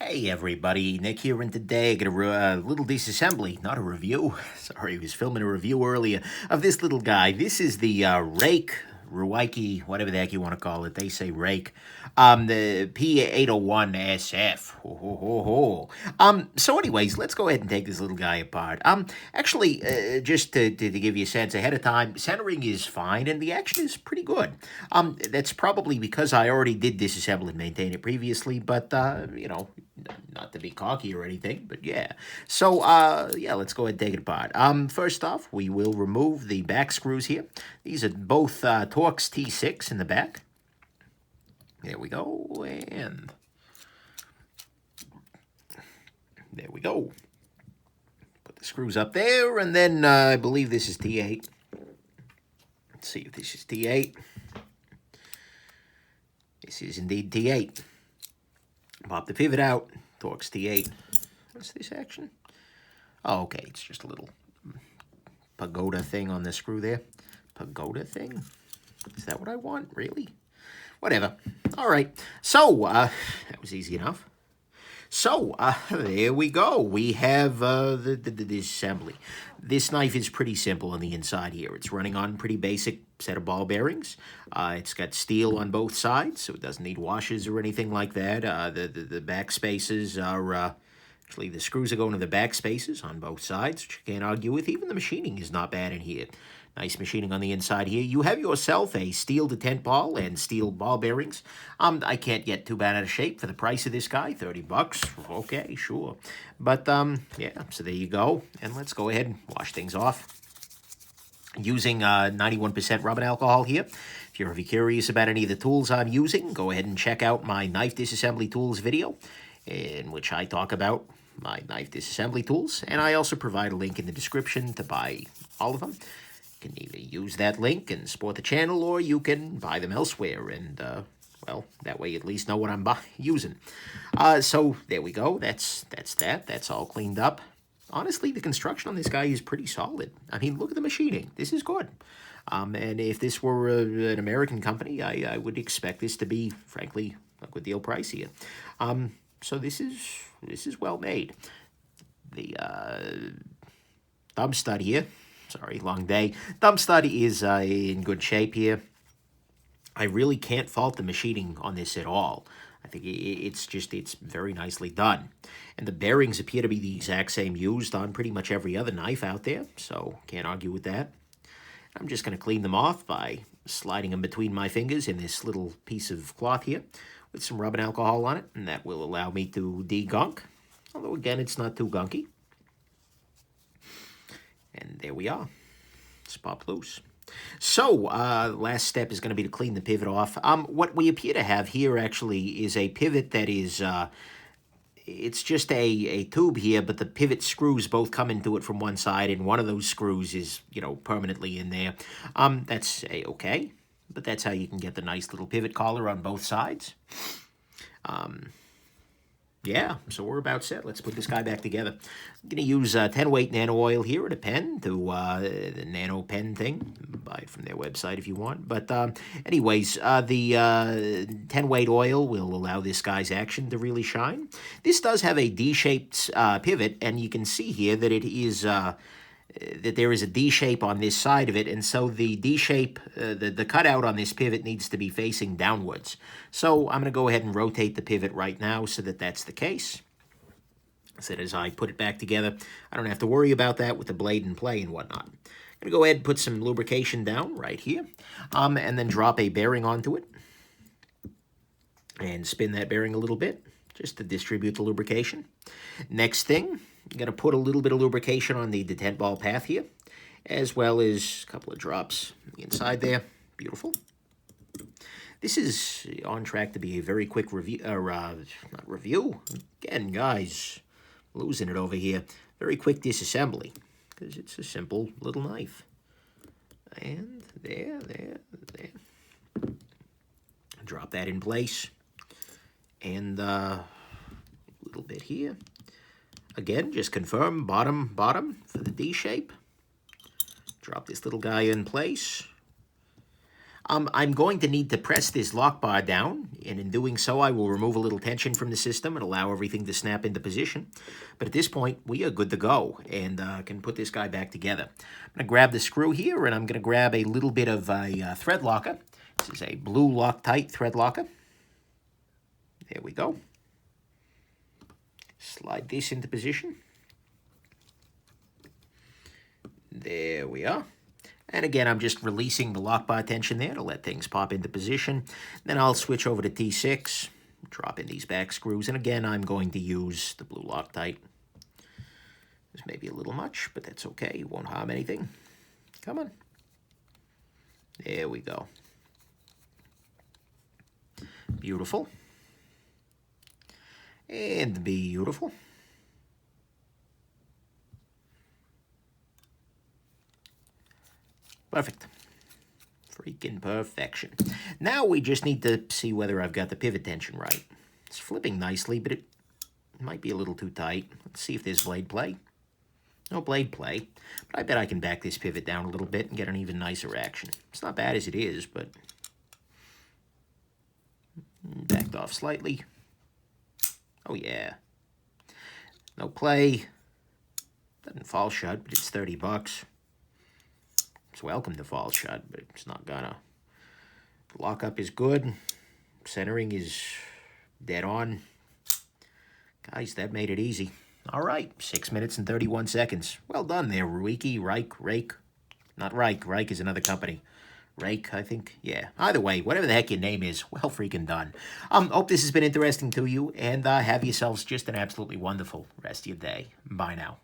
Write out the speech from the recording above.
Hey everybody, Nick here, and today I got a little disassembly, not a review. Sorry, I was filming a review earlier of this little guy. This is the Ruike, whatever the heck you want to call it. They say rake. The P801 SF. Ho, ho, ho, ho. So anyways, let's go ahead and take this little guy apart. Actually, just to give you a sense ahead of time, centering is fine, and the action is pretty good. That's probably because I already did disassemble and maintain it previously, but, you know, not to be cocky or anything, but yeah. So, yeah, let's go ahead and take it apart. First off, we will remove the back screws here. These are both Torx T6 in the back. There we go, and there we go. Put the screws up there, and then I believe this is T8. Let's see if this is T8. This is indeed T8. Pop the pivot out. Torx T8. What's this action? Oh, okay. It's just a little pagoda thing on the screw there. Pagoda thing? Is that what I want? Really? Whatever. All right. So, that was easy enough. So, there we go. We have the disassembly. This knife is pretty simple on the inside here. It's running on pretty basic set of ball bearings. It's got steel on both sides, so it doesn't need washers or anything like that. The back spaces are... actually, the screws are going to the back spaces on both sides, which you can't argue with. Even the machining is not bad in here. Nice machining on the inside here. You have yourself a steel detent ball and steel ball bearings. I can't get too bad out of shape for the price of this guy, 30 bucks. Okay, sure. But, yeah, so there you go. And let's go ahead and wash things off. Using 91% rubbing alcohol here. If you're ever curious about any of the tools I'm using, go ahead and check out my knife disassembly tools video, in which I talk about my knife disassembly tools. And I also provide a link in the description to buy all of them. You can either use that link and support the channel, or you can buy them elsewhere, and, well, that way you at least know what I'm using. So, there we go. That's that. That's all cleaned up. Honestly, the construction on this guy is pretty solid. I mean, look at the machining. This is good. And if this were an American company, I would expect this to be, frankly, a good deal pricier. So this is well made. The thumb stud here, sorry, long day. Thumb stud is in good shape here. I really can't fault the machining on this at all. I think it's very nicely done. And the bearings appear to be the exact same used on pretty much every other knife out there, so can't argue with that. I'm just going to clean them off by sliding them between my fingers in this little piece of cloth here with some rubbing alcohol on it, and that will allow me to de-gunk. Although, again, it's not too gunky. And there we are. It's popped loose. So, last step is going to be to clean the pivot off. What we appear to have here, actually, is a pivot that is... it's just a tube here, but the pivot screws both come into it from one side, and one of those screws is, you know, permanently in there. That's okay, but that's how you can get the nice little pivot collar on both sides. Yeah, so we're about set. Let's put this guy back together. I'm going to use 10 weight nano oil here and a pen to the nano pen thing. Buy it from their website if you want. But anyways, the 10 weight oil will allow this guy's action to really shine. This does have a D-shaped pivot, and you can see here that it is... that there is a D shape on this side of it, and so the D shape, the cutout on this pivot needs to be facing downwards. So I'm going to go ahead and rotate the pivot right now so that that's the case. So that as I put it back together, I don't have to worry about that with the blade in play and whatnot. I'm going to go ahead and put some lubrication down right here, and then drop a bearing onto it, and spin that bearing a little bit, just to distribute the lubrication. Next thing, I'm going to put a little bit of lubrication on the detent ball path here, as well as a couple of drops inside there. Beautiful. This is on track to be a very quick review, not review. Again, guys, losing it over here. Very quick disassembly, because it's a simple little knife. And there. Drop that in place. And a little bit here. Again, just confirm bottom for the D shape. Drop this little guy in place. I'm going to need to press this lock bar down, and in doing so, I will remove a little tension from the system and allow everything to snap into position. But at this point, we are good to go, and can put this guy back together. I'm going to grab the screw here, and I'm going to grab a little bit of a thread locker. This is a blue Loctite thread locker. There we go. Slide this into position. There we are. And again, I'm just releasing the lock bar tension there to let things pop into position. Then I'll switch over to T6, drop in these back screws. And again, I'm going to use the blue Loctite. This may be a little much, but that's okay. It won't harm anything. Come on. There we go. Beautiful. And beautiful. Perfect. Freaking perfection. Now we just need to see whether I've got the pivot tension right. It's flipping nicely, but it might be a little too tight. Let's see if there's blade play. No blade play, but I bet I can back this pivot down a little bit and get an even nicer action. It's not bad as it is, but backed off slightly. Oh yeah. No play. Doesn't fall shut, but it's $30. It's welcome to fall shut, but it's not gonna. The lockup is good. Centering is dead on. Guys, that made it easy. All right, 6 minutes and 31 seconds. Well done there, Ruike. Not Ruike is another company. Rake, I think. Yeah. Either way, whatever the heck your name is, well freaking done. Hope this has been interesting to you, and have yourselves just an absolutely wonderful rest of your day. Bye now.